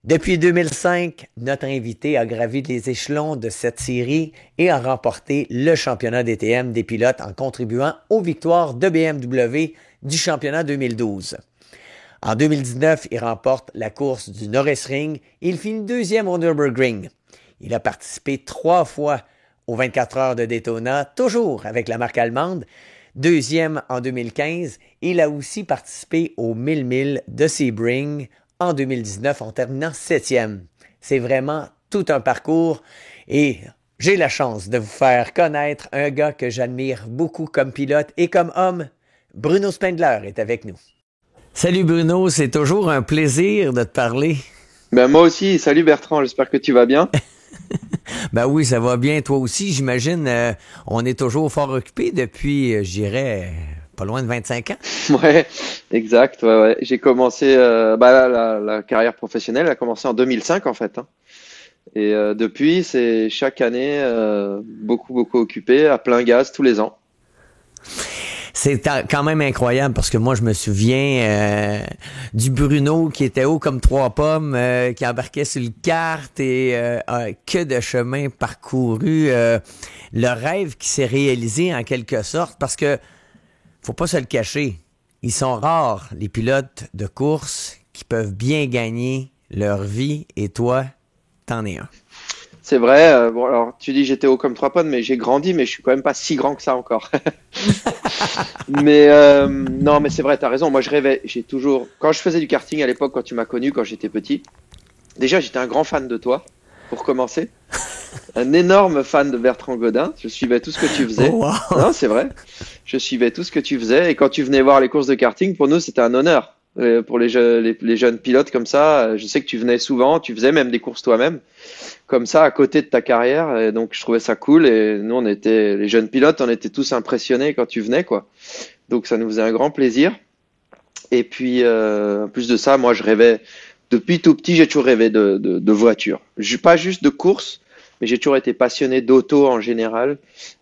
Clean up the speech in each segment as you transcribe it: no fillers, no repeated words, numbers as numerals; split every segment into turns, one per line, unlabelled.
Depuis 2005, notre invité a gravi les échelons de cette série et a remporté le championnat DTM des pilotes en contribuant aux victoires de BMW du championnat 2012. En 2019, il remporte la course du Norrisring et il finit deuxième au Nürburgring. Il a participé 3 fois aux 24 heures de Daytona, toujours avec la marque allemande, deuxième en 2015. Il a aussi participé aux 1000 milles de Sebring en 2019 en terminant 7e. C'est vraiment tout un parcours et j'ai la chance de vous faire connaître un gars que j'admire beaucoup comme pilote et comme homme. Bruno Spengler est avec nous. Salut Bruno, c'est toujours un plaisir de te parler.
Ben moi aussi, salut Bertrand, j'espère que tu vas bien.
Ben oui, ça va bien, toi aussi, j'imagine. On est toujours fort occupé depuis, je dirais, pas loin de 25 ans.
Ouais, exact. Ouais. J'ai commencé, la carrière professionnelle a commencé en 2005 en fait, hein. Et depuis, c'est chaque année beaucoup occupé, à plein gaz tous les ans.
C'est quand même incroyable parce que moi, je me souviens du Bruno qui était haut comme 3 pommes, qui embarquait sur le kart et que de chemin parcouru. Le rêve qui s'est réalisé en quelque sorte parce que, faut pas se le cacher, ils sont rares, les pilotes de course qui peuvent bien gagner leur vie et toi, t'en es un.
C'est vrai. Bon, alors tu dis j'étais haut comme 3 pommes, mais j'ai grandi, mais je suis quand même pas si grand que ça encore. Mais non, mais c'est vrai, t'as raison. Moi, je rêvais. J'ai toujours, quand je faisais du karting à l'époque, quand tu m'as connu, quand j'étais petit. Déjà, j'étais un grand fan de toi, pour commencer. Un énorme fan de Bertrand Godin. Je suivais tout ce que tu faisais.
Oh, wow.
Non, c'est vrai. Je suivais tout ce que tu faisais. Et quand tu venais voir les courses de karting, pour nous, c'était un honneur. Pour les jeunes pilotes comme ça, je sais que tu venais souvent, tu faisais même des courses toi-même, comme ça, à côté de ta carrière. Et donc, je trouvais ça cool. Et nous, on était, les jeunes pilotes, on était tous impressionnés quand tu venais, quoi. Donc, ça nous faisait un grand plaisir. Et puis, en plus de ça, moi, je rêvais, depuis tout petit, j'ai toujours rêvé de voitures. Pas juste de courses, mais j'ai toujours été passionné d'auto en général.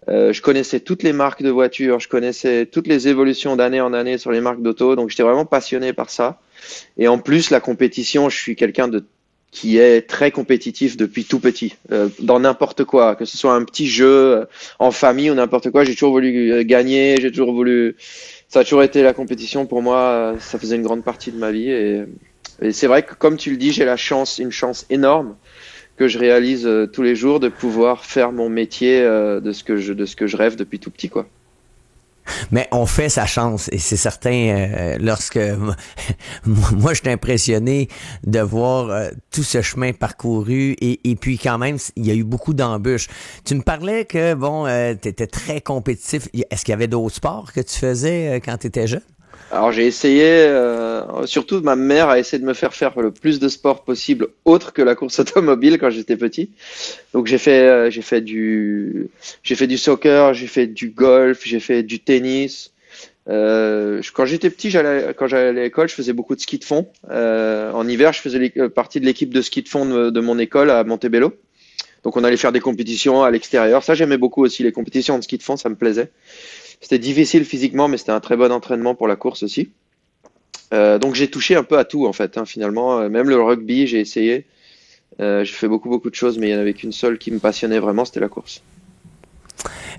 Je connaissais toutes les marques de voitures, je connaissais toutes les évolutions d'année en année sur les marques d'auto, donc j'étais vraiment passionné par ça. Et en plus, la compétition, je suis quelqu'un de qui est très compétitif depuis tout petit, dans n'importe quoi, que ce soit un petit jeu en famille ou n'importe quoi, j'ai toujours voulu gagner, j'ai toujours voulu, ça a toujours été la compétition pour moi, ça faisait une grande partie de ma vie et c'est vrai que comme tu le dis, j'ai la chance, une chance énorme que je réalise tous les jours de pouvoir faire mon métier de ce que je rêve depuis tout petit, quoi.
Mais on fait sa chance et c'est certain lorsque moi je suis impressionné de voir tout ce chemin parcouru et puis quand même il y a eu beaucoup d'embûches. Tu me parlais que bon tu étais très compétitif. Est-ce qu'il y avait d'autres sports que tu faisais quand tu étais jeune?
Alors j'ai essayé, surtout ma mère a essayé de me faire faire le plus de sport possible autre que la course automobile quand j'étais petit. Donc j'ai fait du soccer, j'ai fait du golf, j'ai fait du tennis. Quand j'étais petit, quand j'allais à l'école, je faisais beaucoup de ski de fond. En hiver, je faisais partie de l'équipe de ski de fond de mon école à Montebello. Donc on allait faire des compétitions à l'extérieur. Ça, j'aimais beaucoup aussi les compétitions de ski de fond, ça me plaisait. C'était difficile physiquement, mais c'était un très bon entraînement pour la course aussi. Donc j'ai touché un peu à tout en fait, hein, finalement. Même le rugby, j'ai essayé. J'ai fait beaucoup de choses, mais il n'y en avait qu'une seule qui me passionnait vraiment, c'était la course.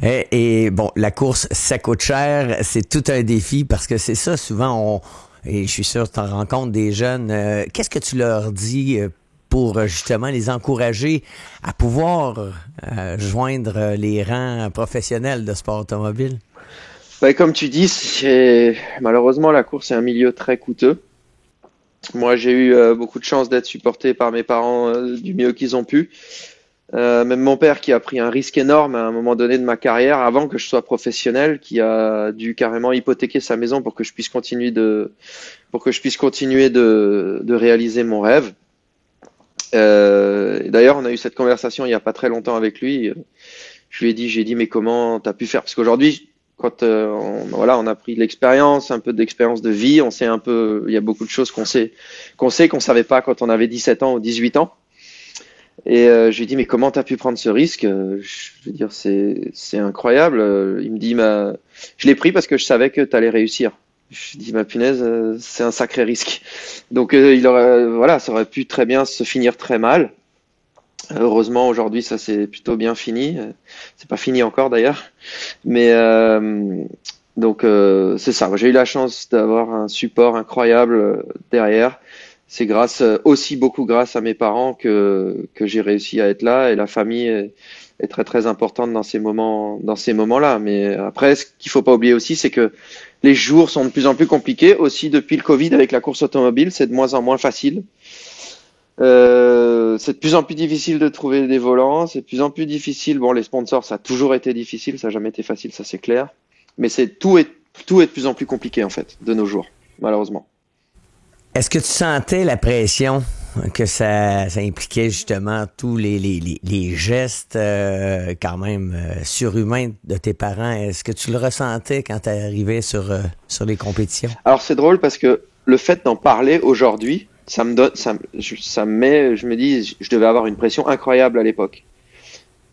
Et bon, la course, ça coûte cher, c'est tout un défi parce que c'est ça, souvent, et je suis sûr que tu en rencontres des jeunes, qu'est-ce que tu leur dis pour justement les encourager à pouvoir joindre les rangs professionnels de sport automobile?
Ouais, comme tu dis, malheureusement la course est un milieu très coûteux. Moi, j'ai eu beaucoup de chance d'être supporté par mes parents du mieux qu'ils ont pu. Même mon père qui a pris un risque énorme à un moment donné de ma carrière, avant que je sois professionnel, qui a dû carrément hypothéquer sa maison pour que je puisse continuer de réaliser mon rêve. D'ailleurs, on a eu cette conversation il y a pas très longtemps avec lui. J'ai dit, mais comment t'as pu faire? Parce qu'aujourd'hui, quand on a pris de l'expérience, un peu d'expérience de vie, on sait un peu, il y a beaucoup de choses qu'on savait pas quand on avait 17 ans ou 18 ans. Et je lui ai dit, mais comment t'as pu prendre ce risque? Je veux dire, c'est incroyable. Il me dit, je l'ai pris parce que je savais que t'allais réussir. Je dis, ma punaise, c'est un sacré risque. Donc, voilà, ça aurait pu très bien se finir très mal. Heureusement, aujourd'hui, ça c'est plutôt bien fini. C'est pas fini encore d'ailleurs. Mais donc, c'est ça. Moi, j'ai eu la chance d'avoir un support incroyable derrière. C'est aussi beaucoup grâce à mes parents que j'ai réussi à être là, et la famille est très très importante dans ces moments-là. Mais après, ce qu'il faut pas oublier aussi, c'est que les jours sont de plus en plus compliqués. Aussi, depuis le Covid, avec la course automobile, c'est de moins en moins facile. C'est de plus en plus difficile de trouver des volants, c'est de plus en plus difficile. Bon, les sponsors, ça a toujours été difficile, ça n'a jamais été facile, ça c'est clair. Mais tout est de plus en plus compliqué en fait, de nos jours, malheureusement.
Est-ce que tu sentais la pression que ça impliquait justement tous les gestes quand même surhumains de tes parents? Est-ce que tu le ressentais quand tu arrivais sur les compétitions?
Alors c'est drôle parce que le fait d'en parler aujourd'hui, ça me donne, ça me met, je me dis, je devais avoir une pression incroyable à l'époque.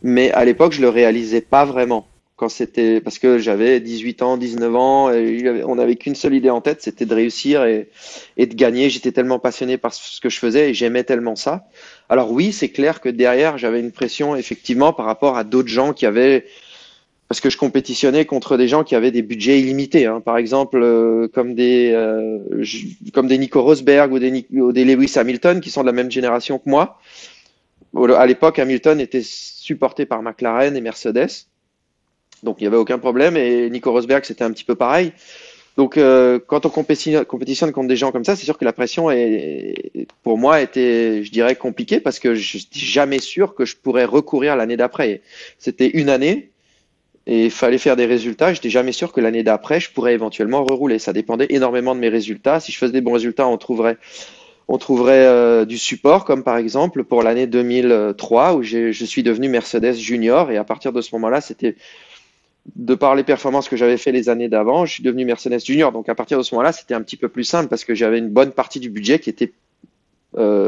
Mais à l'époque, je le réalisais pas vraiment. Parce que j'avais 18 ans, 19 ans, et on n'avait qu'une seule idée en tête, c'était de réussir et de gagner. J'étais tellement passionné par ce que je faisais et j'aimais tellement ça. Alors oui, c'est clair que derrière, j'avais une pression effectivement par rapport à d'autres gens parce que je compétitionnais contre des gens qui avaient des budgets illimités, hein. Par exemple, comme des Nico Rosberg ou des Lewis Hamilton qui sont de la même génération que moi. À l'époque, Hamilton était supporté par McLaren et Mercedes. Donc il n'y avait aucun problème, et Nico Rosberg c'était un petit peu pareil. Donc quand on compétitionne contre des gens comme ça, c'est sûr que la pression pour moi était, je dirais, compliquée, parce que je n'étais jamais sûr que je pourrais recourir l'année d'après. C'était une année et il fallait faire des résultats. J'étais jamais sûr que l'année d'après je pourrais éventuellement rerouler. Ça dépendait énormément de mes résultats. Si je faisais des bons résultats, on trouverait du support, comme par exemple pour l'année 2003 où je suis devenu Mercedes Junior, et à partir de ce moment-là, c'était de par les performances que j'avais fait les années d'avant, je suis devenu Mercedes Junior. Donc à partir de ce moment-là, c'était un petit peu plus simple parce que j'avais une bonne partie du budget qui était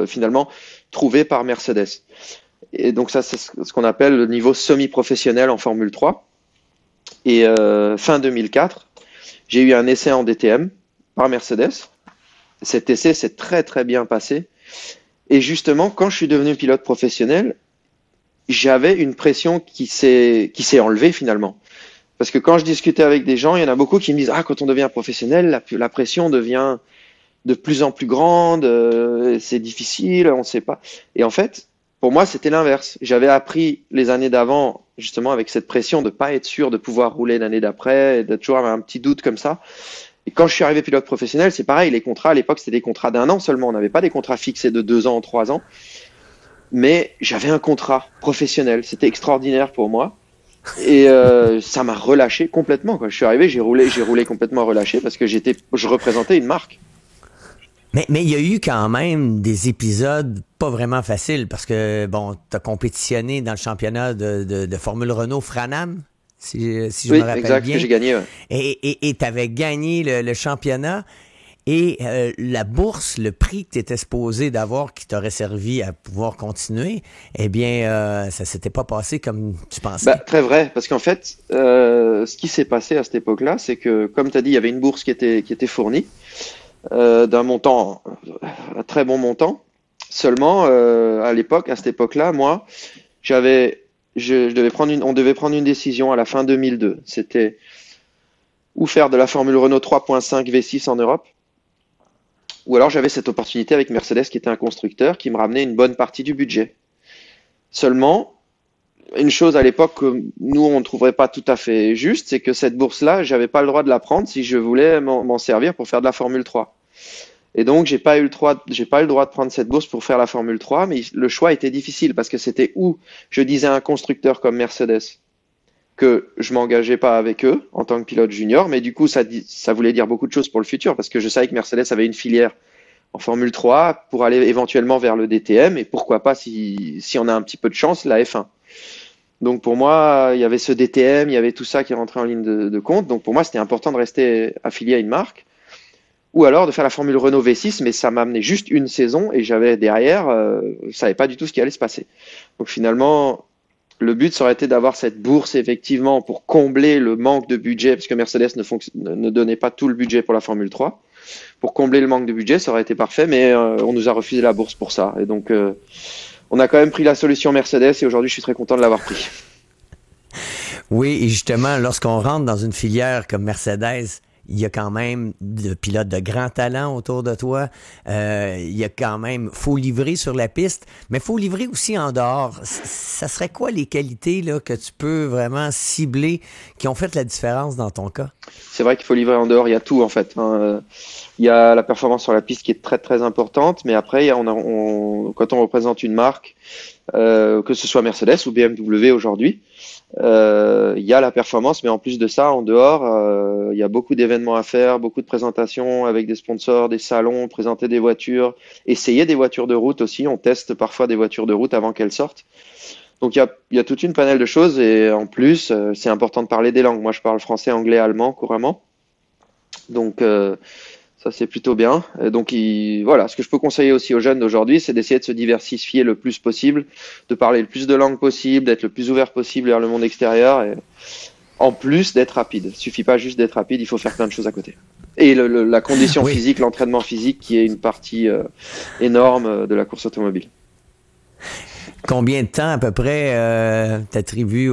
finalement trouvé par Mercedes. Et donc ça, c'est ce qu'on appelle le niveau semi-professionnel en Formule 3. Et fin 2004, j'ai eu un essai en DTM par Mercedes. Cet essai s'est très très bien passé. Et justement, quand je suis devenu pilote professionnel, j'avais une pression qui s'est enlevée finalement. Parce que quand je discutais avec des gens, il y en a beaucoup qui me disent, ah, quand on devient professionnel, la pression devient de plus en plus grande, c'est difficile, on ne sait pas. Et en fait, pour moi, c'était l'inverse. J'avais appris les années d'avant, justement, avec cette pression de pas être sûr de pouvoir rouler l'année d'après, et d'être toujours avoir un petit doute comme ça. Et quand je suis arrivé pilote professionnel, c'est pareil. Les contrats, à l'époque, c'était des contrats d'1 an seulement. On n'avait pas des contrats fixés de 2 ans, 3 ans. Mais j'avais un contrat professionnel. C'était extraordinaire pour moi. Et ça m'a relâché complètement. Quand je suis arrivé, j'ai roulé complètement relâché parce que je représentais une marque.
Mais il y a eu quand même des épisodes pas vraiment faciles, parce que, bon, tu as compétitionné dans le championnat de Formule Renault Franam, si je me rappelle
exact,
bien.
Que j'ai gagné. Ouais.
Et tu avais gagné le championnat. Et la bourse, le prix que tu étais supposé d'avoir, qui t'aurait servi à pouvoir continuer, eh bien, ça s'était pas passé comme tu pensais.
Très vrai, parce qu'en fait, ce qui s'est passé à cette époque-là, c'est que, comme tu as dit, il y avait une bourse qui était fournie, d'un montant, un très bon montant. Seulement, à cette époque-là, moi, on devait prendre une décision à la fin 2002. C'était ou faire de la Formule Renault 3.5 V6 en Europe, ou alors j'avais cette opportunité avec Mercedes, qui était un constructeur, qui me ramenait une bonne partie du budget. Seulement, une chose à l'époque que nous, on ne trouverait pas tout à fait juste, c'est que cette bourse-là, j'avais pas le droit de la prendre si je voulais m'en servir pour faire de la Formule 3. Et donc, j'ai pas eu le droit de prendre cette bourse pour faire la Formule 3, mais le choix était difficile parce que c'était où je disais à un constructeur comme Mercedes que je m'engageais pas avec eux en tant que pilote junior, mais du coup, ça voulait dire beaucoup de choses pour le futur, parce que je savais que Mercedes avait une filière en Formule 3 pour aller éventuellement vers le DTM, et pourquoi pas, si on a un petit peu de chance, la F1. Donc pour moi, il y avait ce DTM, il y avait tout ça qui rentrait en ligne de compte. Donc pour moi, c'était important de rester affilié à une marque, ou alors de faire la Formule Renault V6, mais ça m'a amené juste une saison, et j'avais derrière, je savais pas du tout ce qui allait se passer. Donc finalement, Le but, ça aurait été d'avoir cette bourse, effectivement, pour combler le manque de budget, parce que Mercedes ne donnait pas tout le budget pour la Formule 3. Pour combler le manque de budget, ça aurait été parfait, mais on nous a refusé la bourse pour ça. Et donc, on a quand même pris la solution Mercedes, et aujourd'hui, je suis très content de l'avoir pris.
Oui, et justement, lorsqu'on rentre dans une filière comme Mercedes, il y a quand même de pilotes de grand talent autour de toi. Il y a quand même, faut livrer sur la piste, mais faut livrer aussi en dehors. Ça serait quoi les qualités là, que tu peux vraiment cibler qui ont fait la différence dans ton cas?
C'est vrai qu'il faut livrer en dehors, il y a tout en fait. Il y a la performance sur la piste qui est très très importante, mais après, quand on représente une marque, que ce soit Mercedes ou BMW aujourd'hui, il y a la performance, mais en plus de ça, en dehors, il y a beaucoup d'événements à faire, beaucoup de présentations avec des sponsors, des salons, présenter des voitures, essayer des voitures de route aussi. On teste parfois des voitures de route avant qu'elles sortent. Donc il y a toute une panel de choses et en plus, c'est important de parler des langues. Moi, je parle français, anglais, allemand couramment. Donc ça, c'est plutôt bien. Et donc, voilà, ce que je peux conseiller aussi aux jeunes d'aujourd'hui, c'est d'essayer de se diversifier le plus possible, de parler le plus de langues possible, d'être le plus ouvert possible vers le monde extérieur, et en plus d'être rapide. Il suffit pas juste d'être rapide, il faut faire plein de choses à côté. Et la condition
Oui.
physique, l'entraînement physique, qui est une partie énorme de la course automobile.
Combien de temps à peu près t'attribues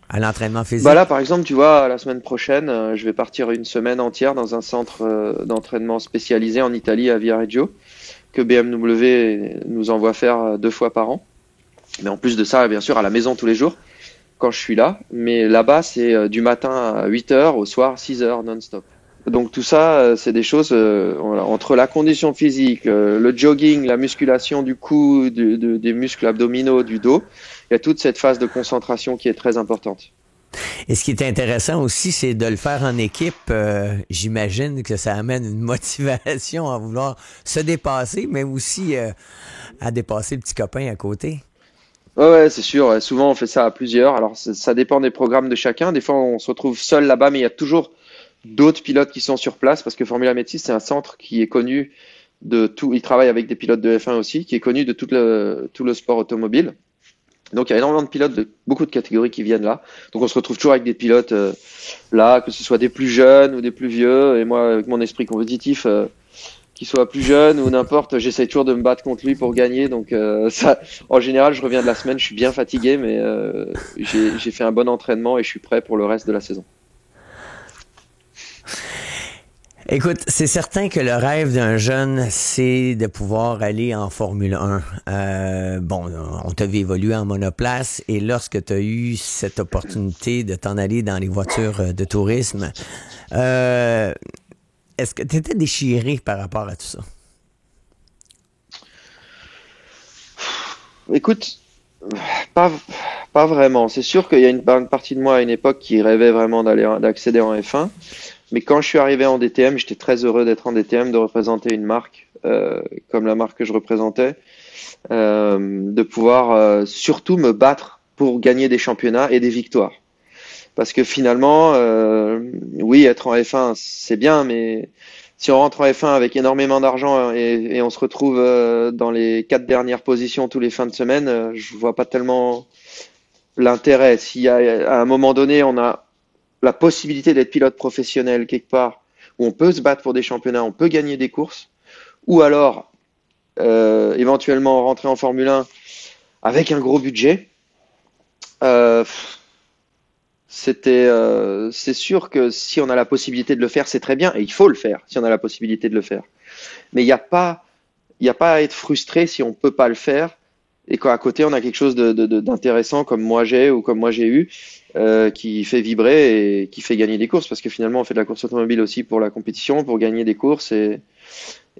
à l'entraînement physique?
Bah là, par exemple, tu vois, la semaine prochaine, je vais partir une semaine entière dans un centre d'entraînement spécialisé en Italie, à Viareggio, que BMW nous envoie faire 2 fois par an. Mais en plus de ça, bien sûr, à la maison tous les jours, quand je suis là. Mais là-bas, c'est du matin à 8 heures, au soir 6 heures non-stop. Donc tout ça, c'est des choses, voilà, entre la condition physique, le jogging, la musculation du cou, des muscles abdominaux, du dos, il y a toute cette phase de concentration qui est très importante.
Et ce qui est intéressant aussi, c'est de le faire en équipe. J'imagine que ça amène une motivation à vouloir se dépasser, mais aussi à dépasser le petit copain à côté.
Ouais, c'est sûr. Ouais. Souvent, on fait ça à plusieurs. Alors, ça dépend des programmes de chacun. Des fois, on se retrouve seul là-bas, mais il y a toujours d'autres pilotes qui sont sur place parce que Formula Métis, c'est un centre qui est connu de tout. Il travaille avec des pilotes de F1 aussi, qui est connu de tout le sport automobile. Donc, il y a énormément de pilotes de beaucoup de catégories qui viennent là. Donc, on se retrouve toujours avec des pilotes là, que ce soit des plus jeunes ou des plus vieux. Et moi, avec mon esprit compétitif, qu'il soit plus jeune ou n'importe, j'essaie toujours de me battre contre lui pour gagner. Donc, ça, en général, je reviens de la semaine, je suis bien fatigué, mais j'ai fait un bon entraînement et je suis prêt pour le reste de la saison.
Écoute, c'est certain que le rêve d'un jeune, c'est de pouvoir aller en Formule 1. Bon, on t'a vu évoluer en monoplace et lorsque tu as eu cette opportunité de t'en aller dans les voitures de tourisme, est-ce que tu étais déchiré par rapport à tout ça?
Écoute, pas, pas vraiment. C'est sûr qu'il y a une partie de moi à une époque qui rêvait vraiment d'accéder en F1. Mais quand je suis arrivé en DTM, j'étais très heureux d'être en DTM, de représenter une marque comme la marque que je représentais, de pouvoir surtout me battre pour gagner des championnats et des victoires. Parce que finalement, oui, être en F1, c'est bien, mais si on rentre en F1 avec énormément d'argent et on se retrouve dans les 4 dernières positions tous les fins de semaine, je vois pas tellement l'intérêt. Si à un moment donné, on a la possibilité d'être pilote professionnel quelque part, où on peut se battre pour des championnats, on peut gagner des courses, ou alors éventuellement rentrer en Formule 1 avec un gros budget, euh, c'est sûr que si on a la possibilité de le faire, c'est très bien, et il faut le faire si on a la possibilité de le faire. Mais il y a pas à être frustré si on peut pas le faire et qu'à côté on a quelque chose d'intéressant comme moi j'ai ou comme moi j'ai eu qui fait vibrer et qui fait gagner des courses parce que finalement on fait de la course automobile aussi pour la compétition, pour gagner des courses et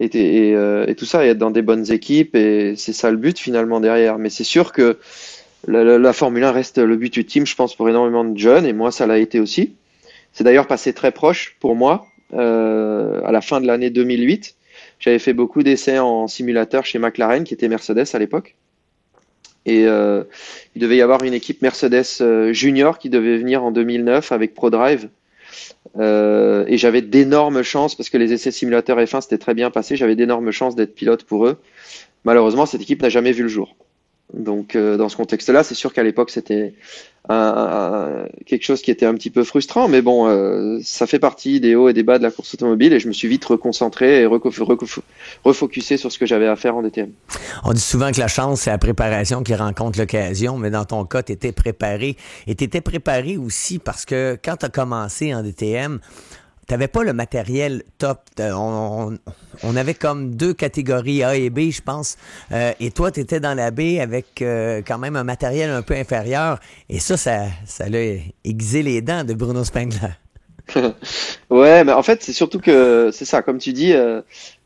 tout ça et être dans des bonnes équipes et c'est ça le but finalement derrière. Mais c'est sûr que la Formule 1 reste le but ultime, je pense, pour énormément de jeunes et moi ça l'a été aussi. C'est d'ailleurs passé très proche pour moi à la fin de l'année 2008. J'avais fait beaucoup d'essais en simulateur chez McLaren, qui était Mercedes à l'époque. Et il devait y avoir une équipe Mercedes junior qui devait venir en 2009 avec ProDrive. Et j'avais d'énormes chances, parce que les essais simulateurs F1 s'étaient très bien passés, j'avais d'énormes chances d'être pilote pour eux. Malheureusement, cette équipe n'a jamais vu le jour. Donc, dans ce contexte-là, c'est sûr qu'à l'époque, c'était quelque chose qui était un petit peu frustrant, mais bon, ça fait partie des hauts et des bas de la course automobile et je me suis vite reconcentré et refocusé sur ce que j'avais à faire en DTM.
On dit souvent que la chance, c'est la préparation qui rencontre l'occasion, mais dans ton cas, tu étais préparé. Et tu étais préparé aussi parce que quand tu as commencé en DTM, t'avais pas le matériel top. On avait comme 2 catégories A et B, je pense. Et toi, tu étais dans la B avec quand même un matériel un peu inférieur. Et ça l'a aiguisé les dents de Bruno Spengler.
Ouais, mais en fait, c'est surtout que c'est ça, comme tu dis,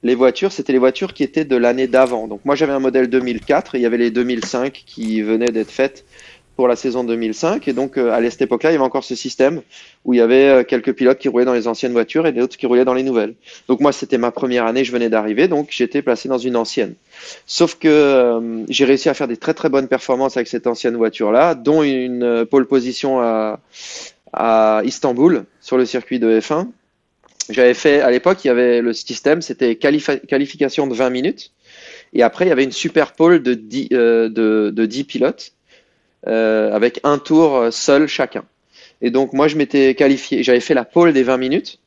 les voitures, c'était les voitures qui étaient de l'année d'avant. Donc moi, j'avais un modèle 2004 et il y avait les 2005 qui venaient d'être faites pour la saison 2005. Et donc, à cette époque-là, il y avait encore ce système où il y avait quelques pilotes qui roulaient dans les anciennes voitures et d'autres qui roulaient dans les nouvelles. Donc moi, c'était ma première année, je venais d'arriver, donc j'étais placé dans une ancienne. Sauf que j'ai réussi à faire des très très bonnes performances avec cette ancienne voiture-là, dont une pole position à Istanbul sur le circuit de F1. J'avais fait, à l'époque, il y avait le système, c'était qualification de 20 minutes. Et après, il y avait une super pole de 10 pilotes. Avec un tour seul chacun. Et donc moi je m'étais qualifié, j'avais fait la pole des 20 minutes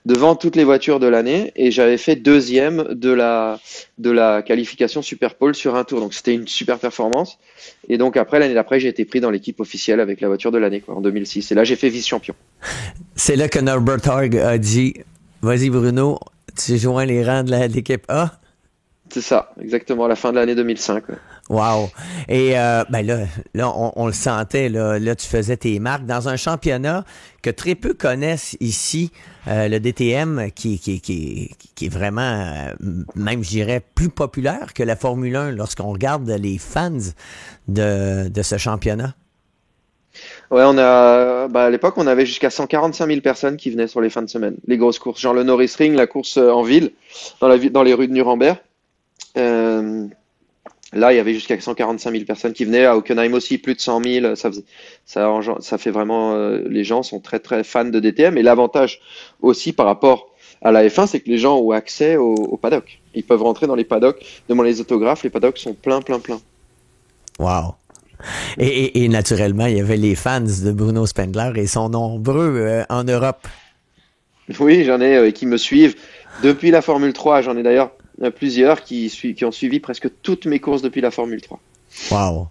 devant toutes les voitures de l'année et j'avais fait deuxième de la qualification super pole sur un tour. Donc c'était une super performance. Et donc après l'année d'après j'ai été pris dans l'équipe officielle avec la voiture de l'année en 2006. Et là j'ai fait vice-champion.
C'est là que Norbert Hag a dit vas-y Bruno, tu joins les rangs de l'équipe A.
C'est ça, exactement, à la fin de l'année 2005. Ouais.
Wow. Et ben là on le sentait, là tu faisais tes marques dans un championnat que très peu connaissent ici, le DTM qui est vraiment, même je dirais, plus populaire que la Formule 1 lorsqu'on regarde les fans de ce championnat.
Ouais, à l'époque, on avait jusqu'à 145 000 personnes qui venaient sur les fins de semaine, les grosses courses, genre le Norris Ring, la course en ville, dans les rues de Nuremberg. Là, il y avait jusqu'à 145 000 personnes qui venaient. À Hockenheim aussi, plus de 100 000. Ça fait vraiment. Les gens sont très très fans de DTM. Et l'avantage aussi par rapport à la F1, c'est que les gens ont accès au paddock. Ils peuvent rentrer dans les paddocks, demander les autographes. Les paddocks sont pleins.
Wow. Et naturellement, il y avait les fans de Bruno Spengler et ils sont nombreux en Europe.
Oui, j'en ai qui me suivent depuis la Formule 3. J'en ai d'ailleurs plusieurs qui ont suivi presque toutes mes courses depuis la Formule 3.
Wow.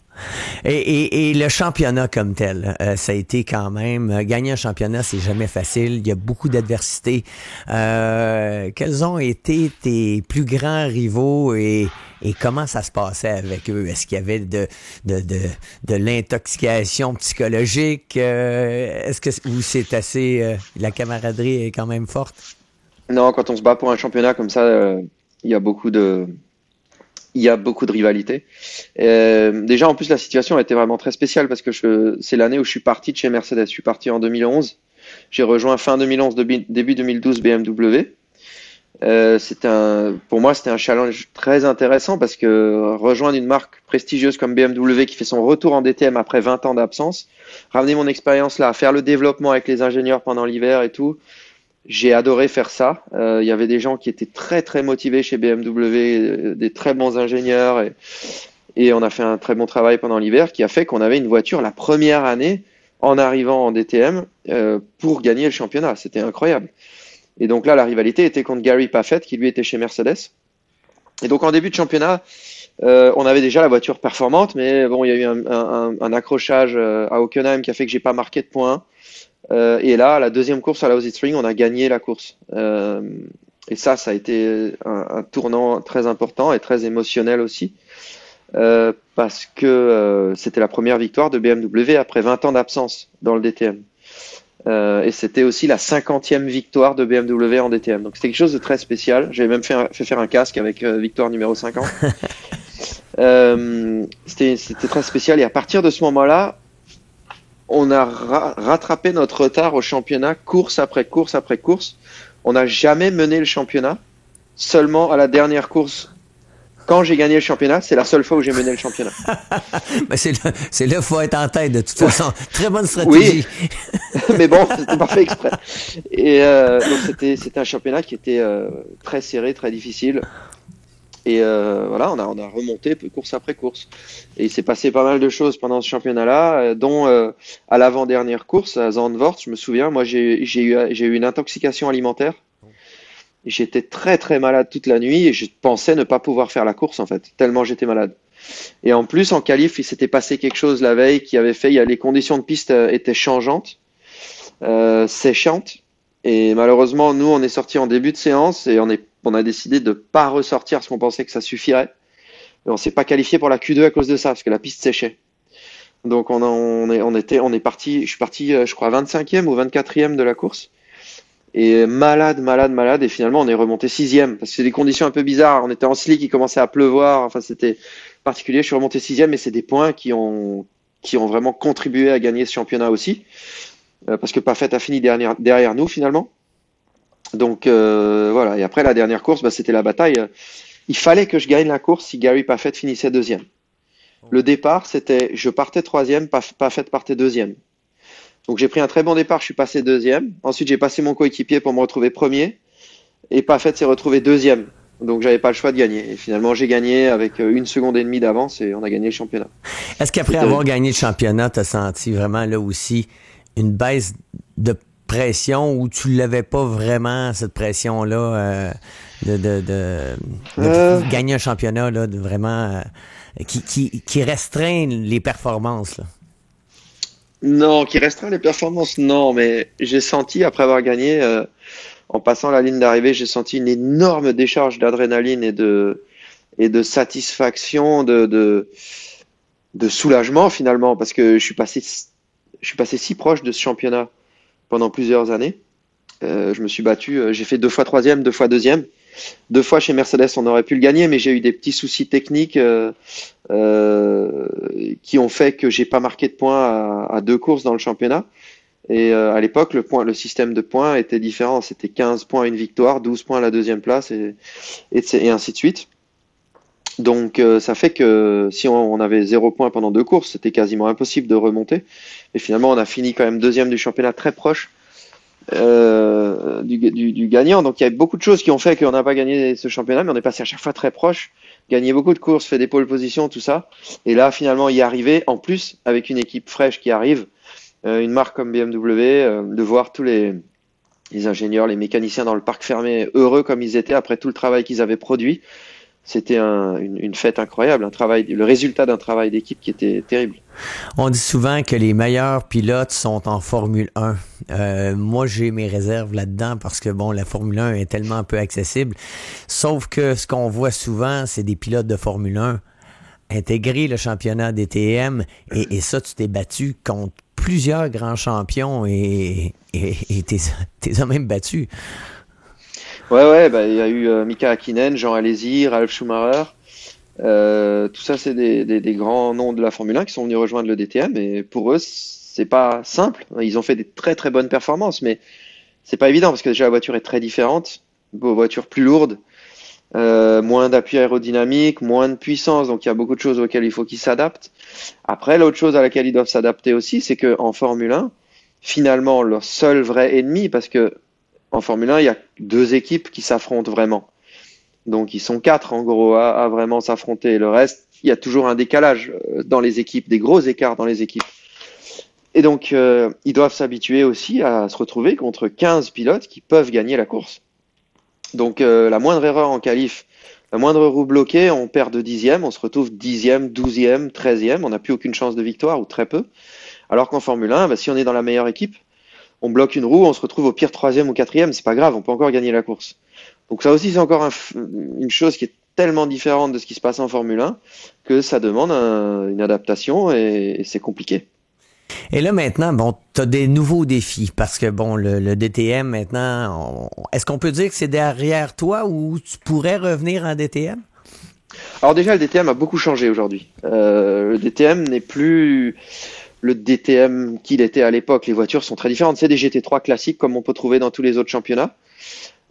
Et le championnat comme tel, ça a été quand même, gagner un championnat, c'est jamais facile. Il y a beaucoup d'adversité. Quels ont été tes plus grands rivaux et comment ça se passait avec eux? Est-ce qu'il y avait de l'intoxication psychologique? Ou c'est assez, la camaraderie est quand même forte?
Non, quand on se bat pour un championnat comme ça, il y a beaucoup de rivalité. Déjà, en plus, la situation a été vraiment très spéciale parce que c'est l'année où je suis parti de chez Mercedes. Je suis parti en 2011. J'ai rejoint fin 2011, début 2012 BMW. Pour moi, c'était un challenge très intéressant parce que rejoindre une marque prestigieuse comme BMW qui fait son retour en DTM après 20 ans d'absence, ramener mon expérience là, faire le développement avec les ingénieurs pendant l'hiver et tout. J'ai adoré faire ça. Il y avait des gens qui étaient très très motivés chez BMW, des très bons ingénieurs et on a fait un très bon travail pendant l'hiver qui a fait qu'on avait une voiture la première année en arrivant en DTM pour gagner le championnat. C'était incroyable. Et donc là, la rivalité était contre Gary Paffett qui lui était chez Mercedes. Et donc en début de championnat, on avait déjà la voiture performante, mais bon, il y a eu un accrochage à Hockenheim qui a fait que j'ai pas marqué de points. Et là, la deuxième course à la Aussie String, on a gagné la course. Et ça a été un tournant très important et très émotionnel aussi, parce que c'était la première victoire de BMW après 20 ans d'absence dans le DTM. Et c'était aussi la 50e victoire de BMW en DTM. Donc c'était quelque chose de très spécial. J'avais même fait faire un casque avec victoire numéro 50. C'était très spécial. Et à partir de ce moment-là, on a rattrapé notre retard au championnat course après course après course. On n'a jamais mené le championnat. Seulement à la dernière course, quand j'ai gagné le championnat, c'est la seule fois où j'ai mené le championnat.
Mais c'est là, faut être en tête de toute façon. Très bonne stratégie.
Oui, mais bon, c'était pas fait exprès. Et donc c'était un championnat qui était très serré, très difficile. Et voilà, on a remonté course après course. Et il s'est passé pas mal de choses pendant ce championnat-là, dont à l'avant-dernière course à Zandvoort, je me souviens, moi j'ai eu une intoxication alimentaire. J'étais très très malade toute la nuit et je pensais ne pas pouvoir faire la course en fait, tellement j'étais malade. Et en plus en qualif, il s'était passé quelque chose la veille qui avait fait, les conditions de piste étaient changeantes, séchantes. Et malheureusement, nous, on est sorti en début de séance et on a décidé de pas ressortir parce qu'on pensait que ça suffirait. Et on s'est pas qualifié pour la Q2 à cause de ça, parce que la piste séchait. Donc on est parti, je suis parti, je crois 25e ou 24e de la course. Et malade, malade, malade. Et finalement, on est remonté 6e parce que c'est des conditions un peu bizarres. On était en slick, il commençait à pleuvoir. Enfin, c'était particulier. Je suis remonté 6e, mais c'est des points qui ont vraiment contribué à gagner ce championnat aussi. Parce que Paffett a fini derrière nous finalement. Donc voilà. Et après la dernière course, bah, c'était la bataille. Il fallait que je gagne la course si Gary Paffett finissait deuxième. Le départ, c'était je partais troisième, Paffett partait deuxième. Donc j'ai pris un très bon départ, je suis passé deuxième. Ensuite j'ai passé mon coéquipier pour me retrouver premier. Et Paffett s'est retrouvé deuxième. Donc j'avais pas le choix de gagner. Et finalement j'ai gagné avec 1 seconde et demie d'avance et on a gagné le championnat.
Est-ce qu'après avoir gagné le championnat, tu as senti vraiment là aussi une baisse de pression ou tu l'avais pas vraiment, cette pression-là de gagner un championnat là, de vraiment qui restreint les performances là?
Non, qui restreint les performances, non, mais j'ai senti après avoir gagné, en passant la ligne d'arrivée, j'ai senti une énorme décharge d'adrénaline et de satisfaction, de soulagement finalement, parce que je suis passé si proche de ce championnat pendant plusieurs années. Je me suis battu, j'ai fait 2 fois troisième, 2 fois deuxième. 2 fois chez Mercedes, on aurait pu le gagner, mais j'ai eu des petits soucis techniques qui ont fait que j'ai pas marqué de points à 2 courses dans le championnat. Et à l'époque, le système de points était différent. C'était 15 points à une victoire, 12 points à la deuxième place, et ainsi de suite. Donc ça fait que si on avait 0 points pendant 2 courses, c'était quasiment impossible de remonter. Et finalement, on a fini quand même deuxième du championnat, très proche du gagnant. Donc il y a beaucoup de choses qui ont fait qu'on n'a pas gagné ce championnat, mais on est passé à chaque fois très proche, gagné beaucoup de courses, fait des pole positions, tout ça. Et là, finalement, y arriver, en plus, avec une équipe fraîche qui arrive, une marque comme BMW, de voir tous les ingénieurs, les mécaniciens dans le parc fermé heureux comme ils étaient après tout le travail qu'ils avaient produit. C'était une fête incroyable, le résultat d'un travail d'équipe qui était terrible.
On dit souvent que les meilleurs pilotes sont en Formule 1. Moi, j'ai mes réserves là-dedans parce que, bon, la Formule 1 est tellement peu accessible. Sauf que ce qu'on voit souvent, c'est des pilotes de Formule 1 intégrer le championnat DTM et ça, tu t'es battu contre plusieurs grands champions et t'es même battu.
Ouais, bah, il y a eu Mika Häkkinen, Jean Alesi, Ralf Schumacher. Tout ça, c'est des grands noms de la Formule 1 qui sont venus rejoindre le DTM. Et pour eux, c'est pas simple. Ils ont fait des très très bonnes performances, mais c'est pas évident parce que déjà la voiture est très différente, une voiture plus lourde, moins d'appui aérodynamique, moins de puissance. Donc il y a beaucoup de choses auxquelles il faut qu'ils s'adaptent. Après, l'autre chose à laquelle ils doivent s'adapter aussi, c'est que en Formule 1, finalement, leur seul vrai ennemi, parce que en Formule 1, il y a 2 équipes qui s'affrontent vraiment. Donc ils sont 4 en gros à vraiment s'affronter. Le reste, il y a toujours un décalage dans les équipes, des gros écarts dans les équipes. Et donc ils doivent s'habituer aussi à se retrouver contre 15 pilotes qui peuvent gagner la course. Donc la moindre erreur en qualif, la moindre roue bloquée, on perd de 10e, on se retrouve 10e, 12e, 13e, on n'a plus aucune chance de victoire ou très peu. Alors qu'en Formule 1, bah, si on est dans la meilleure équipe, on bloque une roue, on se retrouve au pire 3e ou 4e, c'est pas grave, on peut encore gagner la course. Donc ça aussi, c'est encore une chose qui est tellement différente de ce qui se passe en Formule 1 que ça demande une adaptation et c'est compliqué.
Et là maintenant, bon, t'as des nouveaux défis parce que bon, le DTM maintenant, est-ce qu'on peut dire que c'est derrière toi ou tu pourrais revenir en DTM?
Alors déjà, le DTM a beaucoup changé aujourd'hui. Le DTM n'est plus le DTM qu'il était à l'époque. Les voitures sont très différentes. C'est des GT3 classiques comme on peut trouver dans tous les autres championnats.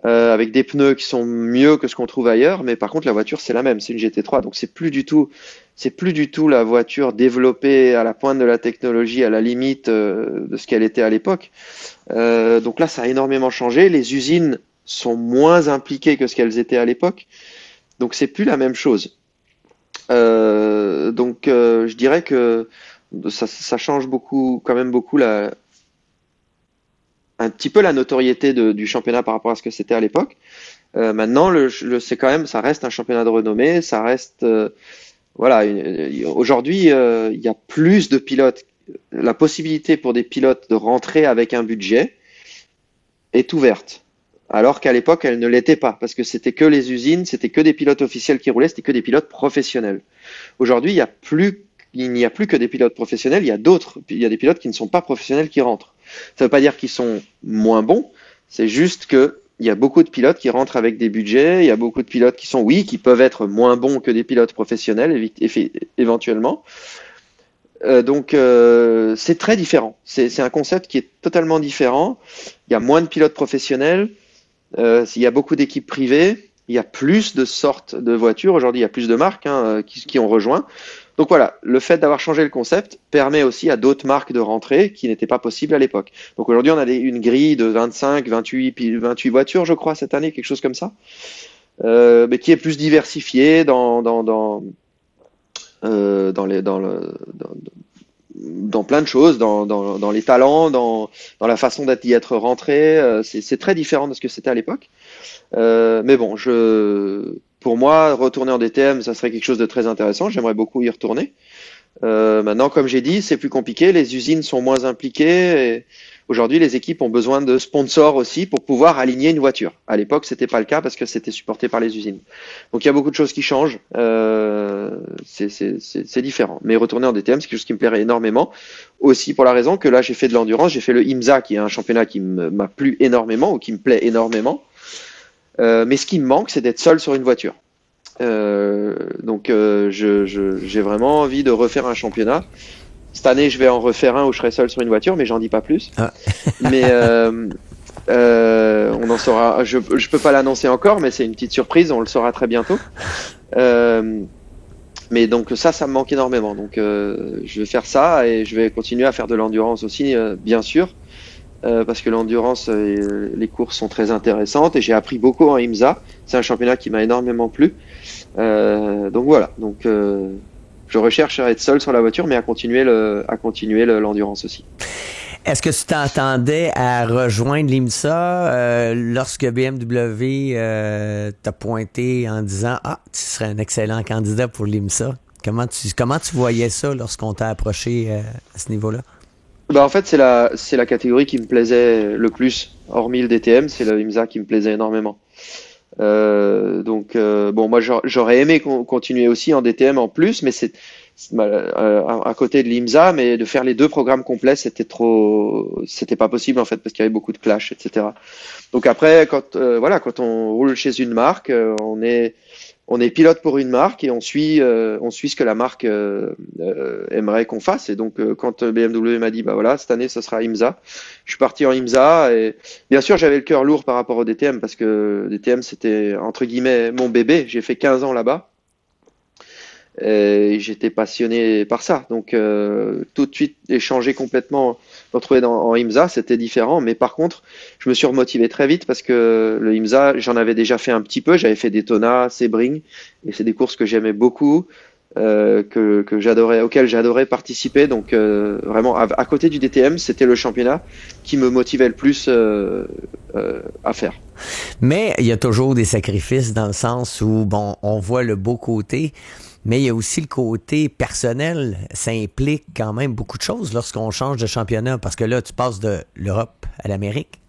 Avec des pneus qui sont mieux que ce qu'on trouve ailleurs, mais par contre la voiture c'est la même, c'est une GT3, donc c'est plus du tout la voiture développée à la pointe de la technologie, à la limite de ce qu'elle était à l'époque. Donc là ça a énormément changé, les usines sont moins impliquées que ce qu'elles étaient à l'époque. Donc c'est plus la même chose. Je dirais que ça change beaucoup, quand même beaucoup un petit peu la notoriété du championnat par rapport à ce que c'était à l'époque. Maintenant, c'est quand même, ça reste un championnat de renommée, ça reste, voilà. Aujourd'hui, il y a plus de pilotes. La possibilité pour des pilotes de rentrer avec un budget est ouverte. Alors qu'à l'époque, elle ne l'était pas, parce que c'était que les usines, c'était que des pilotes officiels qui roulaient, c'était que des pilotes professionnels. Aujourd'hui, il n'y a plus que des pilotes professionnels, il y a des pilotes qui ne sont pas professionnels qui rentrent. Ça ne veut pas dire qu'ils sont moins bons, c'est juste que il y a beaucoup de pilotes qui rentrent avec des budgets, il y a beaucoup de pilotes qui peuvent être moins bons que des pilotes professionnels, éventuellement. C'est très différent. C'est un concept qui est totalement différent. Il y a moins de pilotes professionnels, il y a beaucoup d'équipes privées, il y a plus de sortes de voitures. Aujourd'hui, il y a plus de marques qui ont rejoint. Donc voilà, le fait d'avoir changé le concept permet aussi à d'autres marques de rentrer qui n'étaient pas possibles à l'époque. Donc aujourd'hui, on a une grille de 25, 28 voitures, je crois, cette année, quelque chose comme ça, mais qui est plus diversifiée dans plein de choses, dans les talents, dans la façon d'y être rentré. C'est très différent de ce que c'était à l'époque. Mais bon, pour moi, retourner en DTM, ça serait quelque chose de très intéressant. J'aimerais beaucoup y retourner. Maintenant, comme j'ai dit, c'est plus compliqué. Les usines sont moins impliquées. Et aujourd'hui, les équipes ont besoin de sponsors aussi pour pouvoir aligner une voiture. À l'époque, c'était pas le cas parce que c'était supporté par les usines. Donc, il y a beaucoup de choses qui changent. C'est différent. Mais retourner en DTM, c'est quelque chose qui me plairait énormément. Aussi pour la raison que là, j'ai fait de l'endurance. J'ai fait le IMSA, qui est un championnat qui m'a plu énormément ou qui me plaît énormément. Mais ce qui me manque, c'est d'être seul sur une voiture. J'ai vraiment envie de refaire un championnat. Cette année, je vais en refaire un où je serai seul sur une voiture, mais j'en dis pas plus.
Ah.
Mais on en saura. Je peux pas l'annoncer encore, mais c'est une petite surprise. On le saura très bientôt. Mais donc ça me manque énormément. Donc je vais faire ça et je vais continuer à faire de l'endurance aussi, bien sûr. Parce que l'endurance, les courses sont très intéressantes et j'ai appris beaucoup en IMSA. C'est un championnat qui m'a énormément plu. Donc voilà. Je recherche à être seul sur la voiture, mais à continuer l'endurance aussi.
Est-ce que tu t'entendais à rejoindre l'IMSA lorsque BMW t'a pointé en disant « Ah, tu serais un excellent candidat pour l'IMSA ». Comment tu voyais ça lorsqu'on t'a approché à ce niveau-là?
En fait, c'est la catégorie qui me plaisait le plus, hormis le DTM, c'est le IMSA qui me plaisait énormément. Moi j'aurais aimé continuer aussi en DTM en plus, mais à côté de l'IMSA, mais de faire les deux programmes complets, c'était pas possible en fait parce qu'il y avait beaucoup de clash, etc. Donc après, quand on roule chez une marque, on est pilote pour une marque et on suit ce que la marque aimerait qu'on fasse. Et donc, quand BMW m'a dit, bah voilà, cette année, ce sera IMSA, je suis parti en IMSA. Et bien sûr, j'avais le cœur lourd par rapport au DTM parce que DTM, c'était entre guillemets mon bébé. J'ai fait 15 ans là-bas. Et j'étais passionné par ça. Donc, tout de suite, échanger complètement, me retrouver en IMSA, c'était différent. Mais par contre, je me suis remotivé très vite parce que le IMSA, j'en avais déjà fait un petit peu. J'avais fait Daytona, Sebring, et c'est des courses que j'aimais beaucoup, auxquelles j'adorais participer. Donc, vraiment, à côté du DTM, c'était le championnat qui me motivait le plus à faire.
Mais il y a toujours des sacrifices dans le sens où, bon, on voit le beau côté. Mais il y a aussi le côté personnel. Ça implique quand même beaucoup de choses lorsqu'on change de championnat, parce que là, tu passes de l'Europe à l'Amérique.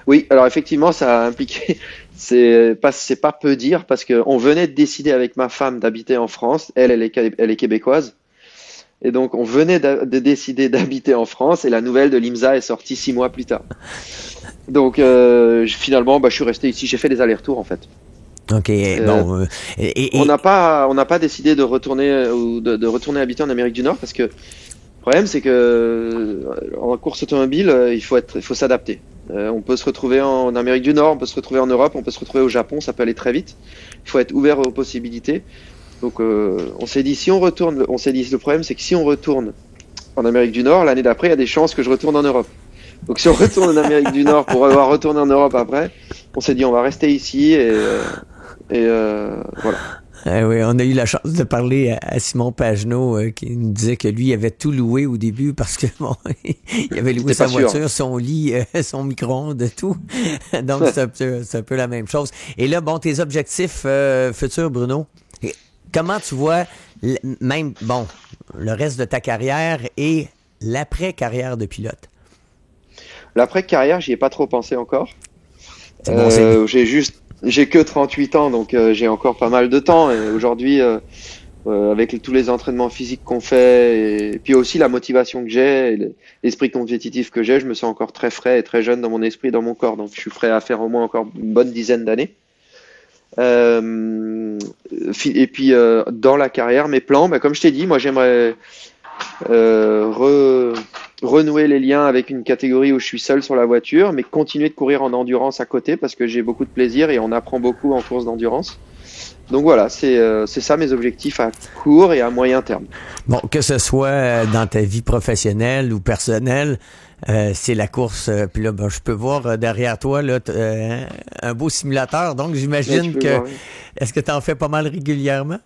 Oui, alors effectivement, ça a impliqué, c'est pas peu dire, parce qu'on venait de décider avec ma femme d'habiter en France. Elle est québécoise. Et donc, on venait de décider d'habiter en France, et la nouvelle de l'IMSA est sortie 6 mois plus tard. Donc, finalement, je suis resté ici. J'ai fait des allers-retours, en fait.
Ok, bon.
On n'a pas décidé de retourner de retourner habiter en Amérique du Nord parce que le problème c'est que en course automobile il faut s'adapter. On peut se retrouver en Amérique du Nord, on peut se retrouver en Europe, on peut se retrouver au Japon, ça peut aller très vite. Il faut être ouvert aux possibilités. Donc on s'est dit le problème c'est que si on retourne en Amérique du Nord, l'année d'après il y a des chances que je retourne en Europe. Donc si on retourne en Amérique du Nord pour avoir retourné en Europe après, on s'est dit on va rester ici Et voilà.
Oui, on a eu la chance de parler à Simon Pagenaud qui nous disait que lui il avait tout loué au début parce que bon, il avait loué sa voiture, son lit, son micro-ondes, tout. Donc c'est un peu la même chose. Et là, bon, tes objectifs futurs, Bruno, comment tu vois même le reste de ta carrière et l'après-carrière de pilote?
L'après-carrière, j'y ai pas trop pensé encore.
C'est bon signe.
J'ai que 38 ans, donc j'ai encore pas mal de temps. Et aujourd'hui, avec tous les entraînements physiques qu'on fait, et puis aussi la motivation que j'ai, et l'esprit compétitif que j'ai, je me sens encore très frais et très jeune dans mon esprit, dans mon corps. Donc je suis prêt à faire au moins encore une bonne dizaine d'années. Et puis dans la carrière, mes plans, comme je t'ai dit, moi j'aimerais renouer les liens avec une catégorie où je suis seul sur la voiture, mais continuer de courir en endurance à côté parce que j'ai beaucoup de plaisir et on apprend beaucoup en course d'endurance. Donc voilà, c'est ça mes objectifs à court et à moyen terme.
Bon, que ce soit dans ta vie professionnelle ou personnelle, c'est la course. Puis là, je peux voir derrière toi là, un beau simulateur. Donc, j'imagine que...
Voir, oui.
Est-ce que tu en fais pas mal régulièrement?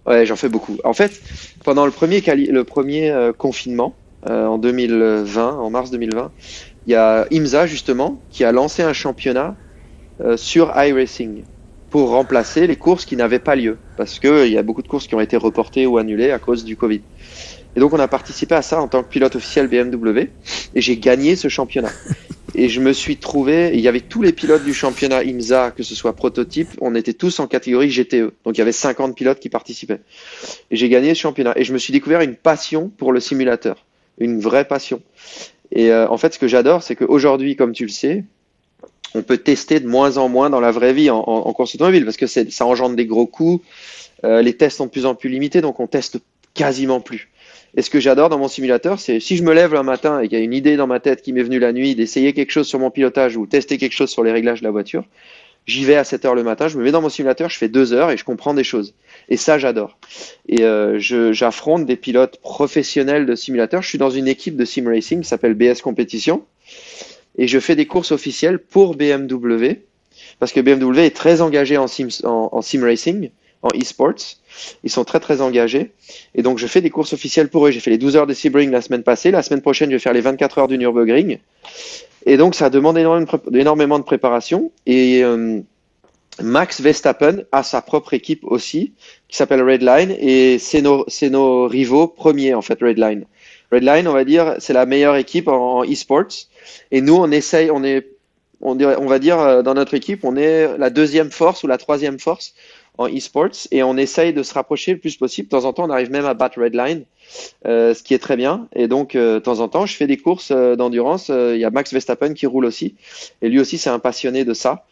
Ouais, j'en fais beaucoup. En fait, pendant le premier confinement, en 2020, en mars 2020, il y a IMSA justement qui a lancé un championnat sur iRacing pour remplacer les courses qui n'avaient pas lieu parce que il y a beaucoup de courses qui ont été reportées ou annulées à cause du Covid. Et donc on a participé à ça en tant que pilote officiel BMW et j'ai gagné ce championnat. Et je me suis trouvé, il y avait tous les pilotes du championnat IMSA, que ce soit prototype, on était tous en catégorie GTE. Donc il y avait 50 pilotes qui participaient. Et j'ai gagné ce championnat. Et je me suis découvert une passion pour le simulateur. Une vraie passion. Et en fait, ce que j'adore, c'est qu'aujourd'hui, comme tu le sais, on peut tester de moins en moins dans la vraie vie en course automobile parce que ça engendre des gros coûts. Les tests sont de plus en plus limités, donc on teste quasiment plus. Et ce que j'adore dans mon simulateur, c'est si je me lève un matin et qu'il y a une idée dans ma tête qui m'est venue la nuit d'essayer quelque chose sur mon pilotage ou tester quelque chose sur les réglages de la voiture, j'y vais à 7 heures le matin, je me mets dans mon simulateur, je fais 2 heures et je comprends des choses. Et ça, j'adore. Et j'affronte des pilotes professionnels de simulateur. Je suis dans une équipe de sim racing qui s'appelle BS Compétition et je fais des courses officielles pour BMW parce que BMW est très engagé en sim racing, en e-sports. Ils sont très très engagés et donc je fais des courses officielles pour eux. J'ai fait les 12 heures de Sebring la semaine passée. La semaine prochaine, je vais faire les 24 heures du Nürburgring. Et donc ça demande énormément de préparation. Et Max Verstappen a sa propre équipe aussi qui s'appelle Redline et c'est nos rivaux premiers en fait Redline. Redline, on va dire, c'est la meilleure équipe en e-sports et nous on essaye, on va dire dans notre équipe, on est la deuxième force ou la troisième force en e-sports et on essaye de se rapprocher le plus possible. De temps en temps, on arrive même à battre Redline, ce qui est très bien. Et donc, de temps en temps, je fais des courses d'endurance. Il y a Max Verstappen qui roule aussi. Et lui aussi, c'est un passionné de ça.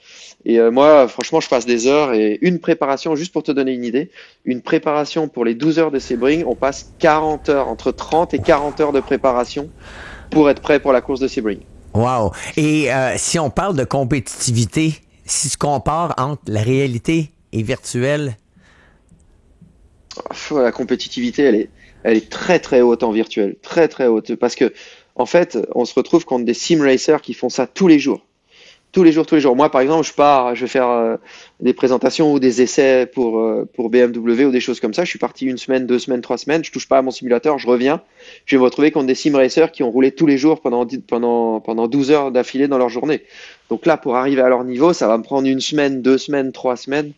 Et moi, franchement, je passe des heures et une préparation, juste pour te donner une idée, une préparation pour les 12 heures de Sebring, on passe 40 heures, entre 30 et 40 heures de préparation pour être prêt pour la course de Sebring.
Wow! Et si on parle de compétitivité, si tu compares entre la réalité et virtuelle?
La compétitivité, elle est très très haute en virtuel, très très haute, parce que en fait, on se retrouve contre des sim racers qui font ça tous les jours. Tous les jours, tous les jours. Moi, par exemple, je vais faire des présentations ou des essais pour BMW ou des choses comme ça. Je suis parti 1 semaine, 2 semaines, 3 semaines. Je touche pas à mon simulateur, je reviens. Je vais me retrouver contre des sim racers qui ont roulé tous les jours pendant 12 heures d'affilée dans leur journée. Donc là, pour arriver à leur niveau, ça va me prendre 1 semaine, 2 semaines, 3 semaines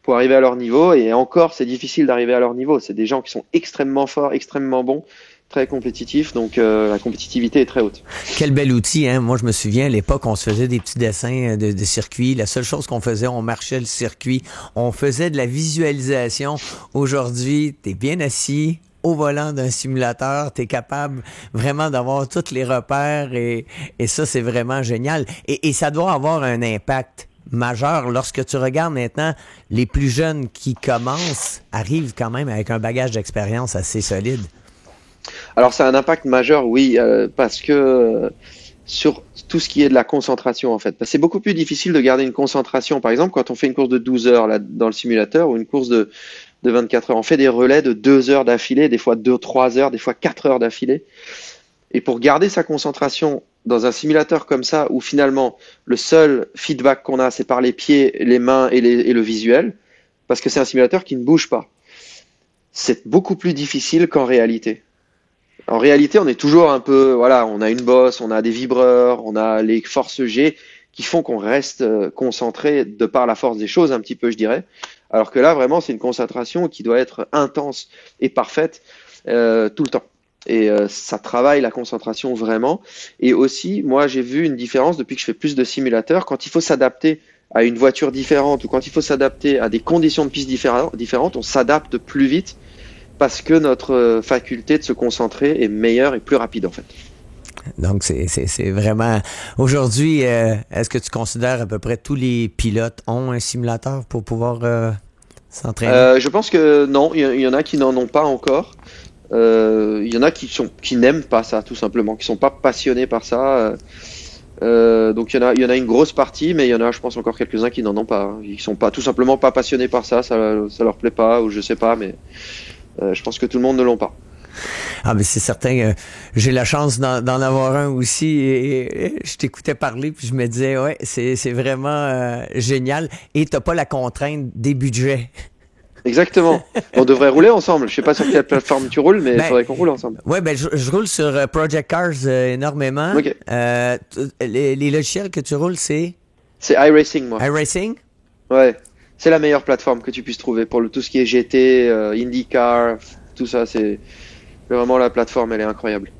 pour arriver à leur niveau. Et encore, c'est difficile d'arriver à leur niveau. C'est des gens qui sont extrêmement forts, extrêmement bons, très compétitifs, donc la compétitivité est très haute.
Quel bel outil, hein? Moi, je me souviens, à l'époque, on se faisait des petits dessins de circuits. La seule chose qu'on faisait, on marchait le circuit. On faisait de la visualisation. Aujourd'hui, t'es bien assis au volant d'un simulateur. T'es capable vraiment d'avoir tous les repères et ça, c'est vraiment génial. Et ça doit avoir un impact majeur lorsque tu regardes maintenant les plus jeunes qui commencent arrivent quand même avec un bagage d'expérience assez solide.
Alors, ça a un impact majeur, oui, parce que sur tout ce qui est de la concentration, en fait. C'est beaucoup plus difficile de garder une concentration. Par exemple, quand on fait une course de 12 heures là, dans le simulateur ou une course de 24 heures, on fait des relais de 2 heures d'affilée, des fois 2, 3 heures, des fois 4 heures d'affilée. Et pour garder sa concentration dans un simulateur comme ça, où finalement le seul feedback qu'on a, c'est par les pieds, les mains et le visuel, parce que c'est un simulateur qui ne bouge pas, c'est beaucoup plus difficile qu'en réalité. En réalité, on est toujours un peu, voilà, on a une bosse, on a des vibreurs, on a les forces G qui font qu'on reste concentré de par la force des choses, un petit peu, je dirais. Alors que là, vraiment, c'est une concentration qui doit être intense et parfaite tout le temps. Et ça travaille la concentration vraiment. Et aussi, moi, j'ai vu une différence depuis que je fais plus de simulateurs. Quand il faut s'adapter à une voiture différente ou quand il faut s'adapter à des conditions de piste différentes, on s'adapte plus vite parce que notre faculté de se concentrer est meilleure et plus rapide en fait.
Donc, c'est vraiment... Aujourd'hui, est-ce que tu considères à peu près tous les pilotes ont un simulateur pour pouvoir s'entraîner?
Je pense que non, il y en a qui n'en ont pas encore. Il y en a qui n'aiment pas ça, tout simplement, qui sont pas passionnés par ça. Donc il y en a une grosse partie, mais il y en a, je pense, encore quelques-uns qui n'en ont pas. Ils sont pas tout simplement pas passionnés par ça, ça leur plaît pas, ou je sais pas, mais je pense que tout le monde ne l'ont pas.
Ah, mais c'est certain, j'ai la chance d'en avoir un aussi et je t'écoutais parler puis je me disais, ouais, c'est vraiment génial et t'as pas la contrainte des budgets.
Exactement. On devrait rouler ensemble. Je sais pas sur quelle plateforme tu roules, mais il faudrait qu'on roule ensemble.
Ouais, ben je roule sur Project Cars énormément.
Ok.
Les logiciels que tu roules, c'est
iRacing, moi.
iRacing?
Ouais. C'est la meilleure plateforme que tu puisses trouver pour tout ce qui est GT, IndyCar, tout ça. C'est vraiment la plateforme, elle est incroyable.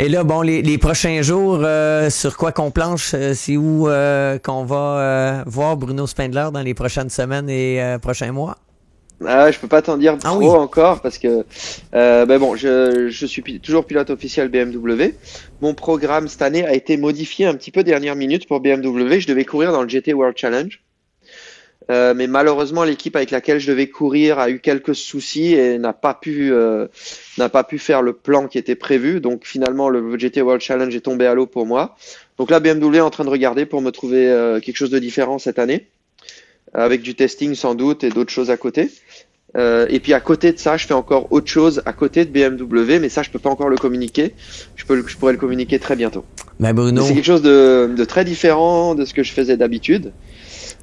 Et là, bon, les prochains jours, sur quoi qu'on planche, c'est où qu'on va voir Bruno Spindler dans les prochaines semaines et prochains mois?
Ah, je peux pas t'en dire trop
oui.
encore parce que ben bon, je suis toujours pilote officiel BMW. Mon programme cette année a été modifié un petit peu dernière minute pour BMW. Je devais courir dans le GT World Challenge. Mais malheureusement, l'équipe avec laquelle je devais courir a eu quelques soucis et n'a pas pu faire le plan qui était prévu. Donc finalement, le GT World Challenge est tombé à l'eau pour moi. Donc là, BMW est en train de regarder pour me trouver quelque chose de différent cette année, avec du testing sans doute et d'autres choses à côté. Et puis à côté de ça, je fais encore autre chose à côté de BMW, mais ça, je peux pas encore le communiquer. Je pourrais le communiquer très bientôt.
Ben Bruno,
mais c'est quelque chose de très différent de ce que je faisais d'habitude.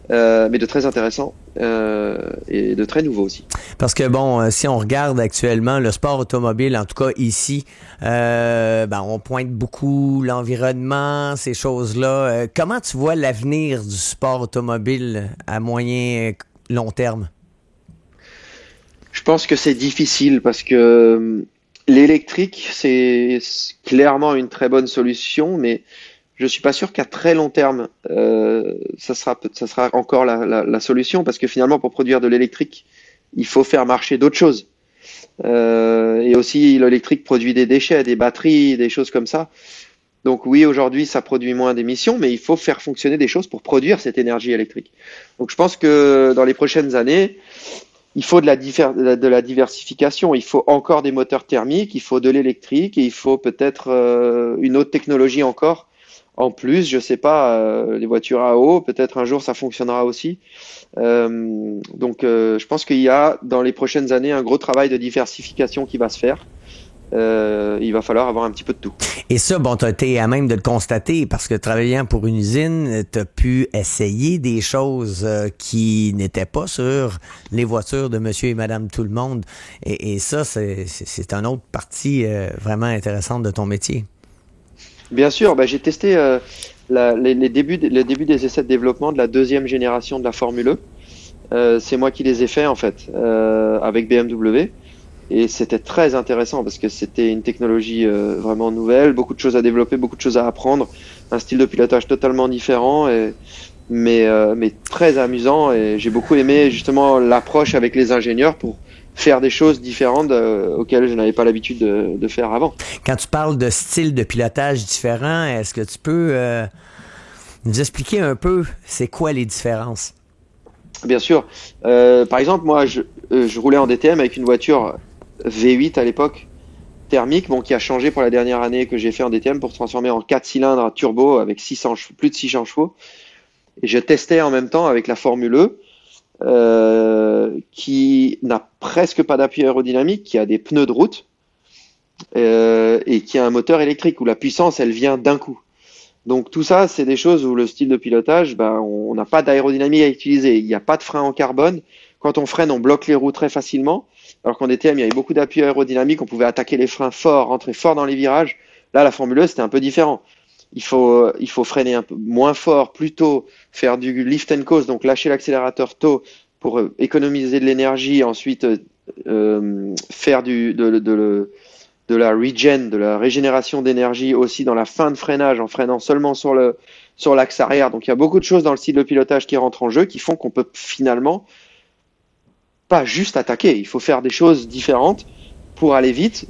Mais de très intéressant et de très nouveau aussi.
Parce que bon, si on regarde actuellement le sport automobile, en tout cas ici, on pointe beaucoup l'environnement, ces choses-là. Comment tu vois l'avenir du sport automobile à moyen long terme?
Je pense que c'est difficile parce que l'électrique, c'est clairement une très bonne solution, mais je suis pas sûr qu'à très long terme, ça sera encore la solution parce que finalement, pour produire de l'électrique, il faut faire marcher d'autres choses. Et aussi, l'électrique produit des déchets, des batteries, des choses comme ça. Donc oui, aujourd'hui, ça produit moins d'émissions, mais il faut faire fonctionner des choses pour produire cette énergie électrique. Donc je pense que dans les prochaines années, il faut de la diversification. Il faut encore des moteurs thermiques, il faut de l'électrique et il faut peut-être une autre technologie encore. En plus, je sais pas, les voitures à eau, peut-être un jour ça fonctionnera aussi. Donc, je pense qu'il y a dans les prochaines années un gros travail de diversification qui va se faire. Il va falloir avoir un petit peu de tout.
Et ça, bon, tu as été à même de le constater parce que travaillant pour une usine, tu as pu essayer des choses qui n'étaient pas sur les voitures de monsieur et madame tout le monde. Et ça, c'est une autre partie vraiment intéressante de ton métier.
Bien sûr, j'ai testé les débuts des essais de développement de la deuxième génération de la Formule E. C'est moi qui les ai faits en fait avec BMW et c'était très intéressant parce que c'était une technologie vraiment nouvelle, beaucoup de choses à développer, beaucoup de choses à apprendre, un style de pilotage totalement différent mais très amusant et j'ai beaucoup aimé justement l'approche avec les ingénieurs pour faire des choses différentes auxquelles je n'avais pas l'habitude de faire avant.
Quand tu parles de style de pilotage différent, est-ce que tu peux nous expliquer un peu c'est quoi les différences?
Bien sûr. Par exemple, moi, je roulais en DTM avec une voiture V8 à l'époque, thermique, qui a changé pour la dernière année que j'ai fait en DTM pour transformer en 4 cylindres turbo avec plus de 600 chevaux. Et je testais en même temps avec la Formule E, qui n'a presque pas d'appui aérodynamique, qui a des pneus de route. et qui a un moteur électrique où la puissance, elle vient d'un coup. Donc tout ça, c'est des choses où le style de pilotage, ben, on n'a pas d'aérodynamique à utiliser. Il n'y a pas de frein en carbone. Quand on freine, on bloque les roues très facilement. Alors qu'en DTM, il y avait beaucoup d'appui aérodynamique. On pouvait attaquer les freins fort, rentrer fort dans les virages. Là, la Formule E, c'était un peu différent. Il faut freiner un peu moins fort, plus tôt, faire du lift and coast, donc lâcher l'accélérateur tôt pour économiser de l'énergie. Ensuite, faire de la regen, de la régénération d'énergie aussi dans la fin de freinage en freinant seulement sur l'axe arrière. Donc il y a beaucoup de choses dans le style de pilotage qui rentrent en jeu qui font qu'on peut finalement pas juste attaquer. Il faut faire des choses différentes pour aller vite,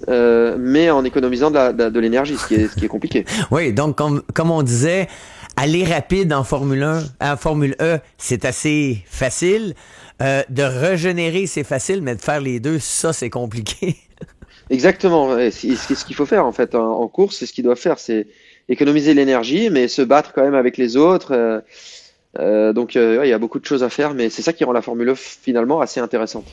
mais en économisant de l'énergie, ce qui est compliqué.
Oui, donc comme on disait, aller rapide en Formule 1, en Formule E, c'est assez facile. De régénérer, c'est facile, mais de faire les deux, ça, c'est compliqué.
Exactement. C'est ce qu'il faut faire en fait en course, c'est ce qu'il doit faire, c'est économiser l'énergie, mais se battre quand même avec les autres. Donc ouais, il y a beaucoup de choses à faire, mais c'est ça qui rend la Formule 1 finalement assez intéressante.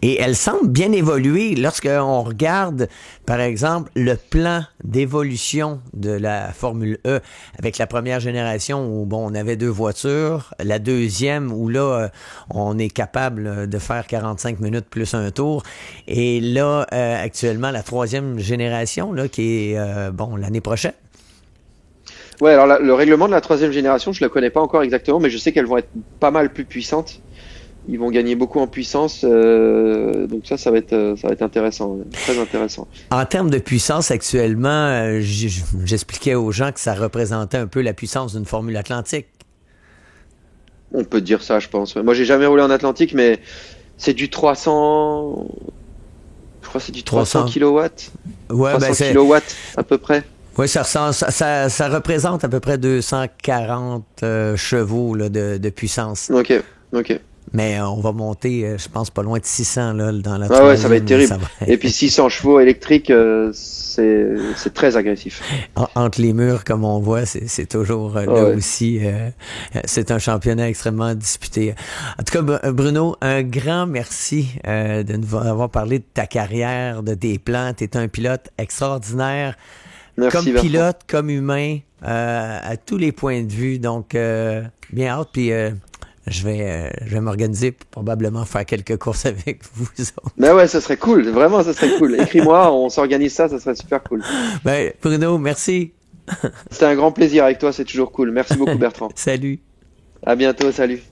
Et elle semble bien évoluer lorsqu'on regarde, par exemple, le plan d'évolution de la Formule E avec la première génération où bon, on avait 2 voitures, la deuxième où là, on est capable de faire 45 minutes plus un tour. Et là, actuellement, la 3e génération là, qui est bon l'année prochaine.
Ouais, alors le règlement de la 3e génération, je le connais pas encore exactement, mais je sais qu'elles vont être pas mal plus puissantes. Ils vont gagner beaucoup en puissance, donc ça va être intéressant, très intéressant.
En termes de puissance actuellement, j'expliquais aux gens que ça représentait un peu la puissance d'une Formule Atlantique.
On peut dire ça, je pense. Moi, j'ai jamais roulé en Atlantique, mais c'est du 300, je crois que c'est du 300 kilowatts,
Ouais,
300 kilowatts à peu près.
Oui, ça représente à peu près 240 chevaux là, de puissance.
Ok.
Mais on va monter, je pense, pas loin de 600 là, dans la
Ah ouais, ça va être terrible.
Ça va être...
Et puis 600 chevaux électriques, c'est très agressif.
Entre les murs, comme on voit, c'est toujours là aussi. C'est un championnat extrêmement disputé. En tout cas, Bruno, un grand merci de nous avoir parlé de ta carrière, de tes plans. Tu es un pilote extraordinaire.
Merci,
comme
Bertrand.
pilote, comme humain, à tous les points de vue. Donc, bien hâte. Puis, je vais m'organiser pour probablement faire quelques courses avec vous autres.
Ben ouais, ça serait cool. Vraiment, ça serait cool. Écris-moi, on s'organise ça serait super cool.
Ben, Bruno, merci.
C'était un grand plaisir avec toi, c'est toujours cool. Merci beaucoup, Bertrand.
Salut.
À bientôt, salut.